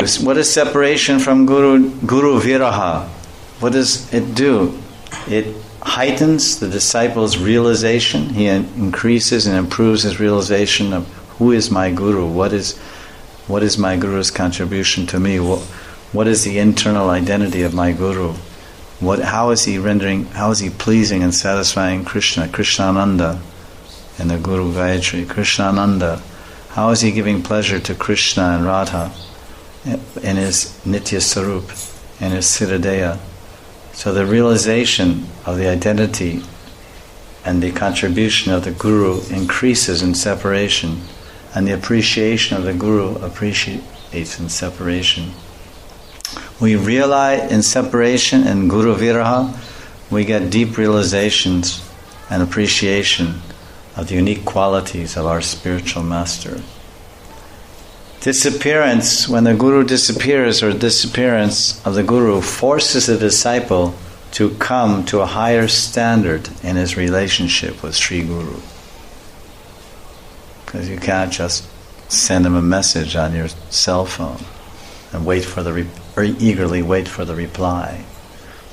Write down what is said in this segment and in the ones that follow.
What is separation from Guru Viraha? What does it do? It heightens the disciple's realization. He increases and improves his realization of who is my Guru, what is my Guru's contribution to me, what is the internal identity of my Guru, how is he pleasing and satisfying Krishna, Krishnananda in the Guru Gayatri, Krishnananda, how is he giving pleasure to Krishna and Radha in his Nitya Sarup, in his Siradeya. So the realization of the identity and the contribution of the Guru increases in separation, and the appreciation of the Guru appreciates in separation. We realize in separation, in Guru Viraha, we get deep realizations and appreciation of the unique qualities of our spiritual master. Disappearance, when the Guru disappears, or disappearance of the Guru forces the disciple to come to a higher standard in his relationship with Sri Guru. Because you can't just send him a message on your cell phone and eagerly wait for the reply.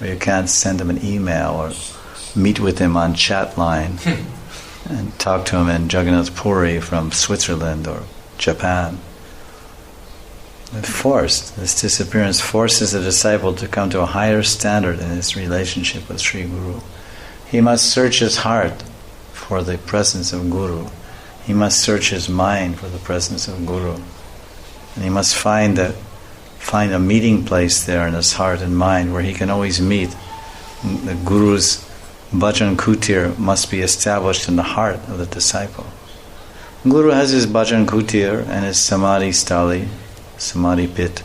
Or you can't send him an email or meet with him on chat line and talk to him in Jagannath Puri from Switzerland or Japan. This disappearance forces the disciple to come to a higher standard in his relationship with Sri Guru. He must search his heart for the presence of Guru. He must search his mind for the presence of Guru. And he must find a meeting place there in his heart and mind where he can always meet. The Guru's bhajan kutir must be established in the heart of the disciple. Guru has his bhajan kutir and his samadhi stali, samadhi pit,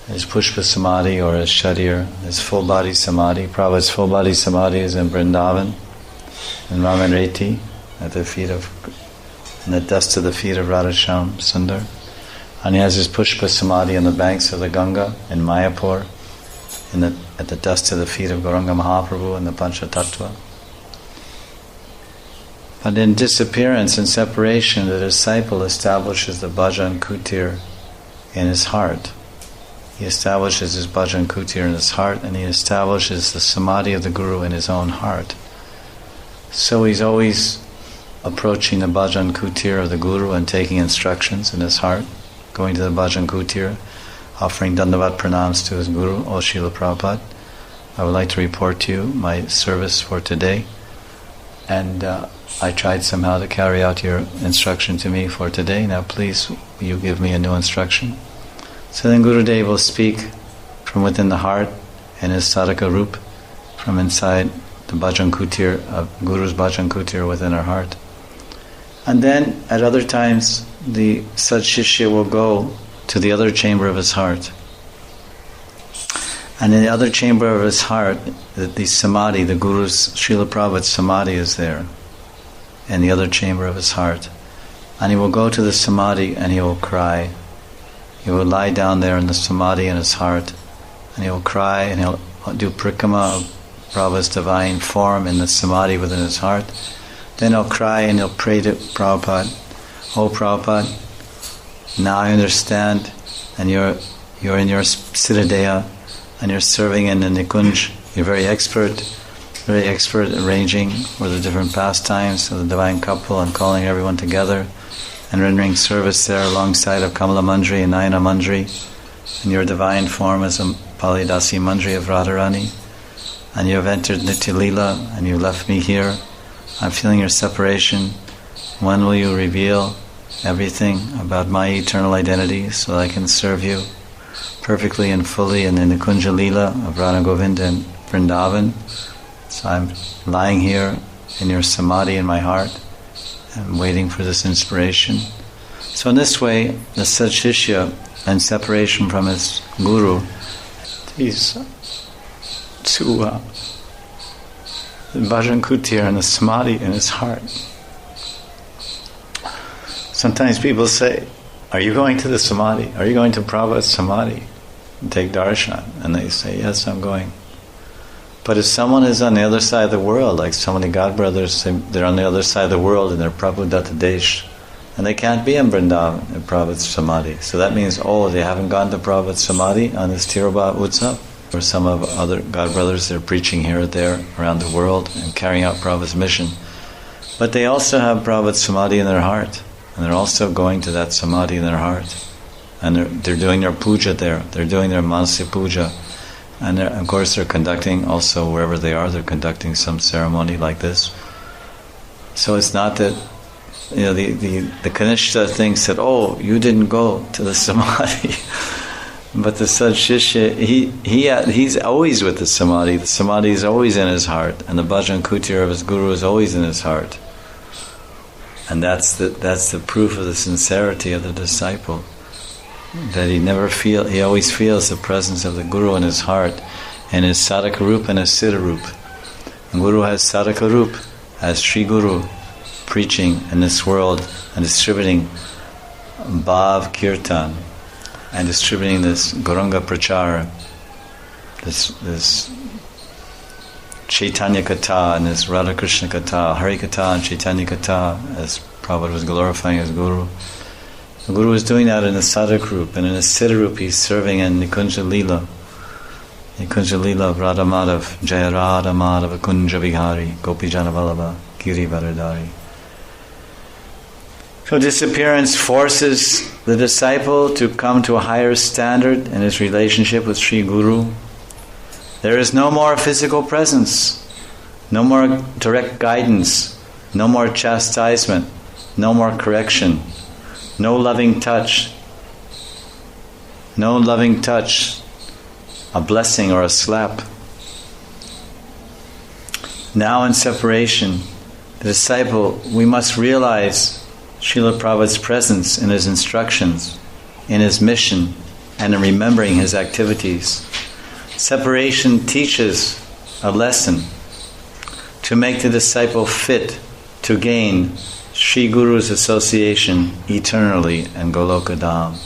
his pushpa samadhi or his sharir, his full body samadhi. Prabhupada's full body samadhi is in Vrindavan, in Ramanreti, at the dust of the feet of Radhasham Sundar. And he has his pushpa samadhi on the banks of the Ganga in Mayapur, at the dust of the feet of Gauranga Mahaprabhu and the Panchatattva. But in disappearance and separation, the disciple establishes the bhajan kutir in his heart. He establishes his bhajan kutir in his heart, and he establishes the samadhi of the Guru in his own heart. So he's always approaching the bhajan kutir of the Guru and taking instructions in his heart, going to the bhajan kutir, offering dandavat pranams to his Guru. O Srila Prabhupada, I would like to report to you my service for today, and I tried somehow to carry out your instruction to me for today. Now please, will you give me a new instruction? So then Gurudev will speak from within the heart in his sadhaka roop, from inside the bhajan kutir, Guru's bhajan kutir within our heart. And then at other times, the Sat Shishya will go to the other chamber of his heart. And in the other chamber of his heart, the samadhi, the Guru's, Srila Prabhupada's samadhi is there, in the other chamber of his heart. And he will go to the samadhi and he will cry. He will lie down there in the samadhi in his heart, and he will cry, and he'll do prikrama of Prabhupada's divine form in the samadhi within his heart. Then he'll cry and he'll pray to Prabhupada, "Oh Prabhupada, now I understand, and you're in your Siradeya, and you're serving in the Nikunj. You're very expert at arranging for the different pastimes of the divine couple and calling everyone together and rendering service there alongside of Kamala Manjari and Nayana Manjari. And your divine form is a Palidasi Manjari of Radharani. And you have entered Nitya Lila and you left me here. I'm feeling your separation. When will you reveal everything about my eternal identity so that I can serve you perfectly and fully in the Nikunja Lila of Radha Govinda and Vrindavan?" So I'm lying here in your samadhi in my heart and waiting for this inspiration. So in this way, the Sat Shishya, in separation from his Guru, he's to the bhajan kutir and the samadhi in his heart. Sometimes people say, "Are you going to the samadhi? Are you going to Prabhupada's samadhi and take darshan?" And they say, "Yes, I'm going." But if someone is on the other side of the world, like so many godbrothers say they're on the other side of the world and they're Prabhupada Desh, And they can't be in Vrindavan in Prabhupada's Samadhi. So that means, they haven't gone to Prabhupada's Samadhi on this Tirobha Utsav. Or some of other God brothers, they're preaching here or there around the world and carrying out Prabhupada's mission. But they also have Prabhupada's Samadhi in their heart. And they're also going to that Samadhi in their heart. And they're doing their puja there. They're doing their Manasya puja. And of course they're conducting also, wherever they are, they're conducting some ceremony like this. So it's not that, the Kanishta thinks that, you didn't go to the Samadhi. But the Sad Shishya, he's always with the Samadhi. The Samadhi is always in his heart. And the Bhajan Kutir of his Guru is always in his heart. And that's the proof of the sincerity of the disciple. That he always feels the presence of the Guru in his heart, in his Sadhaka Rup and his Siddha Rup. And Guru has Sadhaka Rup as Sri Guru, preaching in this world and distributing Bhav Kirtan and distributing this Gauranga Prachara, this Chaitanya Katha and this Radha Krishna Katha, Hari Katha and Chaitanya Katha, as Prabhupada was glorifying as Guru. The Guru is doing that in the Sadhak Rup, and in the Siddha Rup he's serving in Nikunja Lila. Nikunja Lila of Radha Madhav, Jaya Radha Madhava Kunja Vihari, Gopi Jana Vallabha, Giri Varadari. So disappearance forces the disciple to come to a higher standard in his relationship with Sri Guru. There is no more physical presence, no more direct guidance, no more chastisement, no more correction, no loving touch, a blessing or a slap. Now in separation, the disciple, we must realize Srila Prabhupada's presence in his instructions, in his mission, and in remembering his activities. Separation teaches a lesson to make the disciple fit to gain Sri Guru's association eternally in Goloka Dham.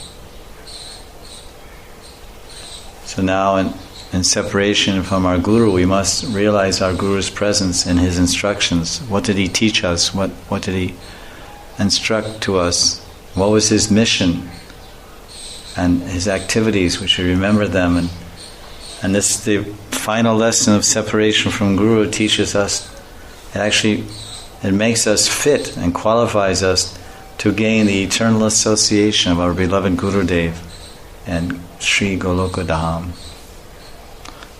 So now in separation from our Guru, we must realize our Guru's presence in his instructions. What did he teach us? What did he instruct to us? What was his mission? And his activities, we should remember them. And this is the final lesson of separation from Guru. It teaches us, it makes us fit and qualifies us to gain the eternal association of our beloved Gurudev and Sri Goloka Dham.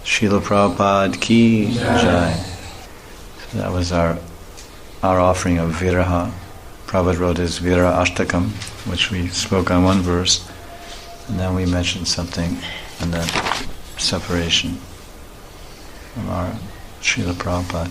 Srila Prabhupada Ki Jai. So that was our offering of Viraha. Prabhupada wrote his Vira Ashtakam, which we spoke on one verse, and then we mentioned something on that separation from our Srila Prabhupada.